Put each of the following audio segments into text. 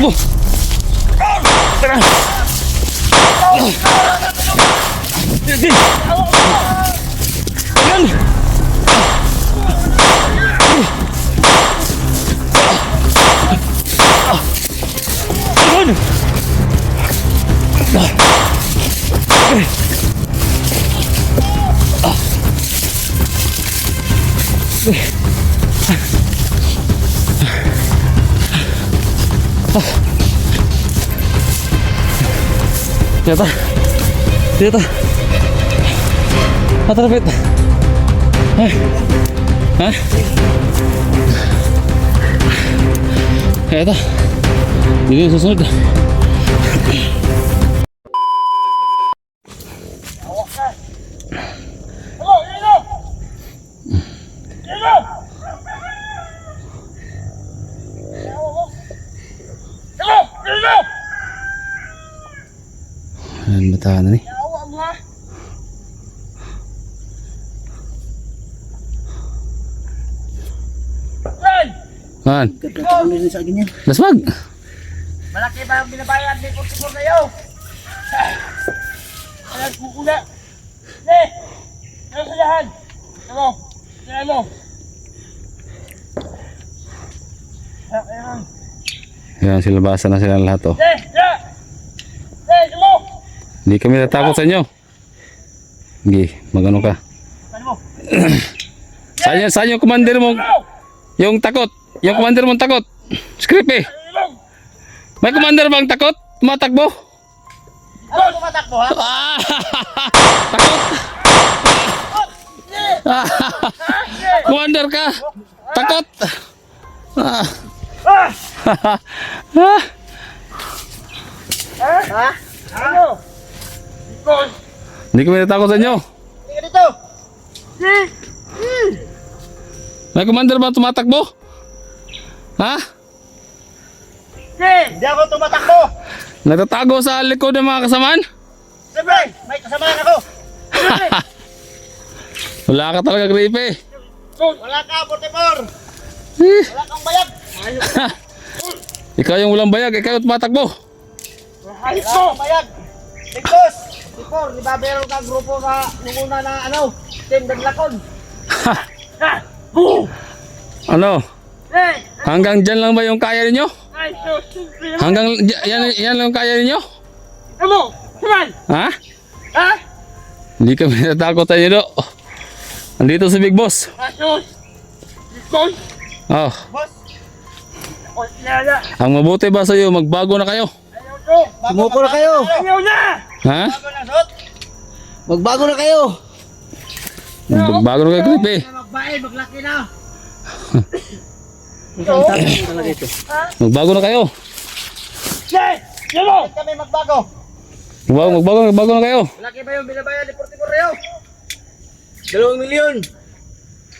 Tara. Sige. Ayan. Ayan. Ternyata terapit. Hah? Ternyata ini susunod. Ayan, batahan na ni. Man. Laswag. Malaki ba ang binabayad ni Portugal kayo? Ayan, kukula. Ne! Ano sa lahan? Ano? Ano? Ayan. Ayan, silabasan na sila lahat oh. Ne! Ne! Ne! Ano? Hindi kami natakot sa inyo. Sige, magano ka. Ano mo? Saan yung commander mo? Yung takot. Yung commander mong takot. Script eh. May commander bang takot? Tumatakbo? Ano tumatakbo ha? Ah! Takot. Commander ka. Takot. Ah. Ha? Ano? Because Hindi kami natakot sa inyo. Tingnan dito! May commander ba tumatakbo? Ha? Hindi ako tumatakbo! Nagtatago sa likod ng mga kasamaan? Siyempre, may kasamaan ako! Wala ka talaga, Gripe. Wala ka, Portimor! Eh. Wala kang bayag! Ikaw yung walang bayag, ikaw yung tumatakbo. Wala kang bayag! Because, before, di ba meron kang grupo sa nung una na ano, Team Danlakon? Ano? Hanggang dyan lang ba yung kaya ninyo? Hanggang yan lang yung kaya ninyo? Ano? Saman? Ha? Ha? Hindi kami natakot sa inyo do. Andito si Big Boss. Asus! Because, Oh, boss! Ako sinala! ang mabuti ba sa iyo magbago na kayo? Ayaw to! Sumuko na kayo. Ayaw na! Ha? Bago na, Sot! Magbago na kayo. Magbago na kayo, Gripe. Magbae, maglaki na! Talaga ito. Magbago na kayo. Yes! Yelo! Kami magbago! Magbago na kayo. Malaki ba yung binabayan ni Portimor Rio? 2 milyon.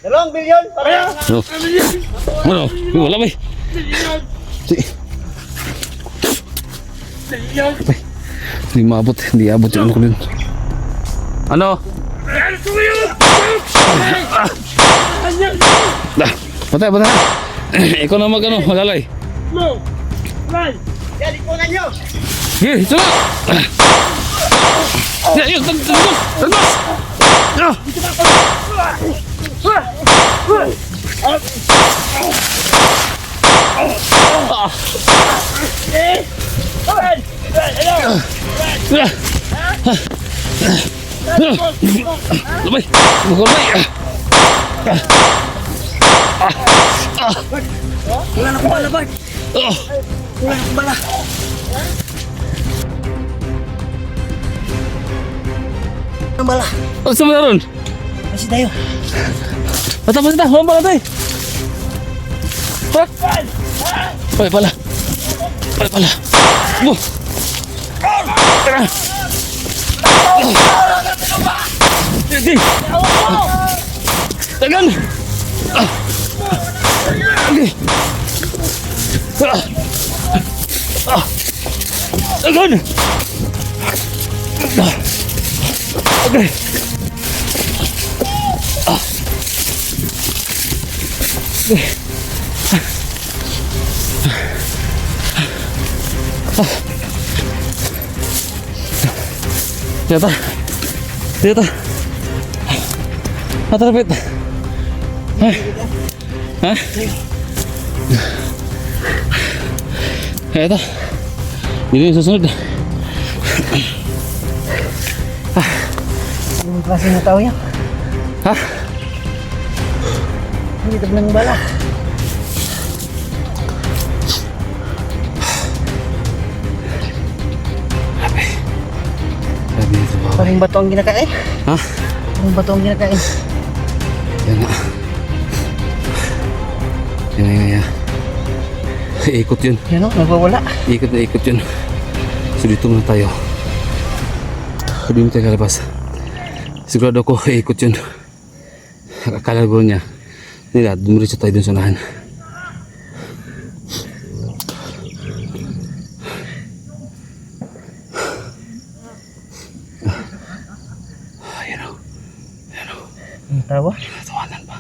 2 bilyon? Para Ano? Ano? Wala ba? Hindi maabot. Hindi abot yung ano ko din. Ano? Patay. Ikaw na mag ano, malalay. No! Run! Yan, ikunan nyo! Sige, ito na! Yun, tagmas! Labay! Labay! Wala na akong bala, Bart. Wala na akong bala. Ang bala. Oh, saan mo na ron? Kasi tayo. Basta, huwag pala tayo. Pala. Mo. Sige. Tagan. Okay. Tagan. Okay. Dito. Dito. Matalapit. Ha? Ito. Yun yung susunod. Anong klase na tao yan? Ha? Hindi tablang bala. Grabe ito ba? Parang bato ang ginakain. Ha? Parang bato ang ginakain. Yan nga. Yan nga. Ikot yun. Yan o, nagwawala. Ikot na ikot yun. So dito muna tayo. Hindi mo tayo lalabas. Sigurado ko ikot yun. Akala ko niya. Nila, dumiritso tayo dun sa unahan. Ayan o. Ayan o. Ang tawa. Tawanan pa.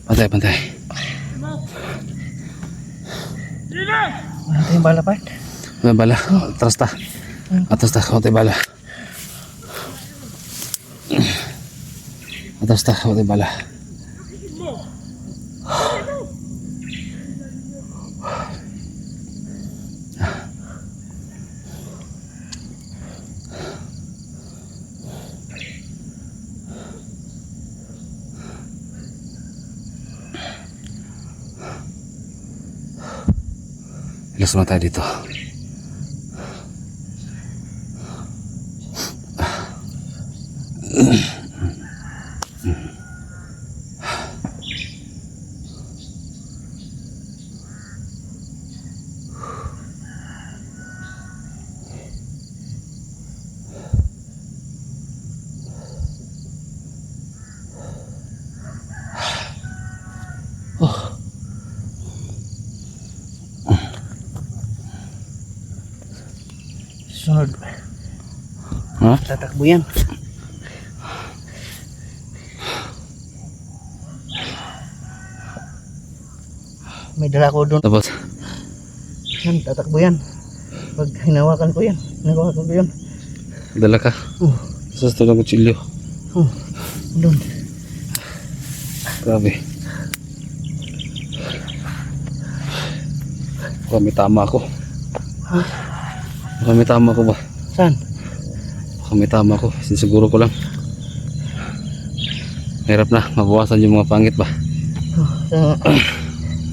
Pantay, pantay. Wala tayong bala, part. May bala. Atras ta. Atras ta. Kaunti bala. Atras ta. Kaunti bala. Ilas muna tayo dito. Sunod. Ha? Tatakbo yan. May dala ko doon. Tapos, Yan, tatakbo yan. Pag hinawakan ko yan. Hinawakan ko yan. dala ka. Sa ito ng kutsilyo. Doon. Grabe. Baka may tama ako. Ha? Baka may tama ako ba? Saan? Baka may tama ako. Sinsiguro ko lang. Hirap na. Mabawasan yung mga pangit ba? Sa,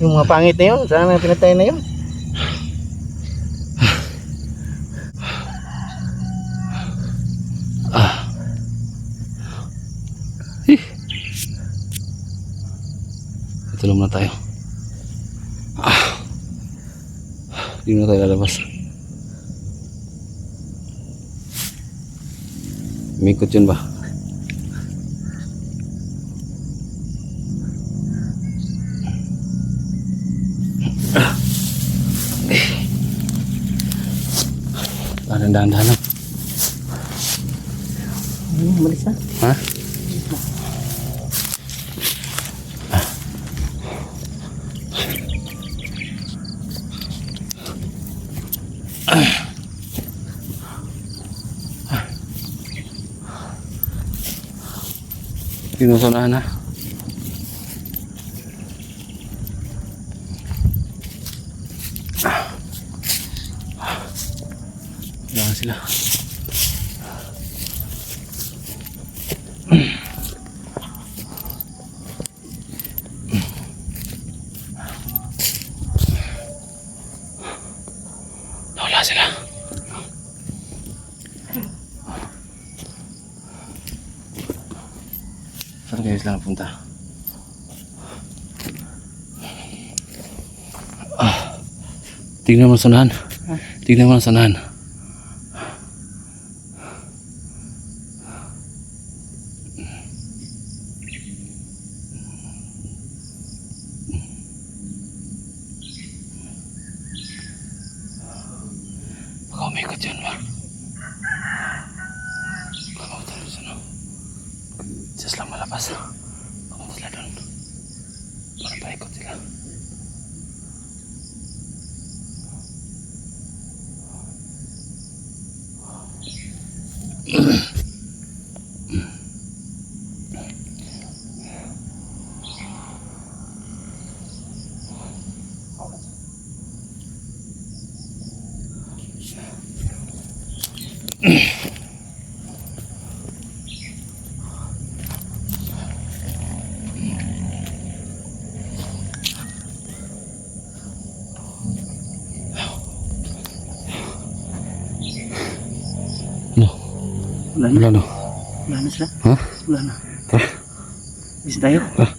yung mga pangit na yun. Saan ang pinatay na yun? Ito lang muna tayo. Hindi na tayo lalabas. Mikot yun ba? Dahan-dahan lang. Malis na. Ha? Sinusunahan na. Wala sila. Wala sila. Saan kayo sila napunta? Tignan mo ang sanahan. Tignan mo ang sanahan. Baka umikot yun ba? Baka matalo sa no. Just lang malabas. Pumunta sila doon. Para paikot sila. No, Wala na. wala no. Wala na sila. Ha? Wala na. Tara, Bis tayo. tara.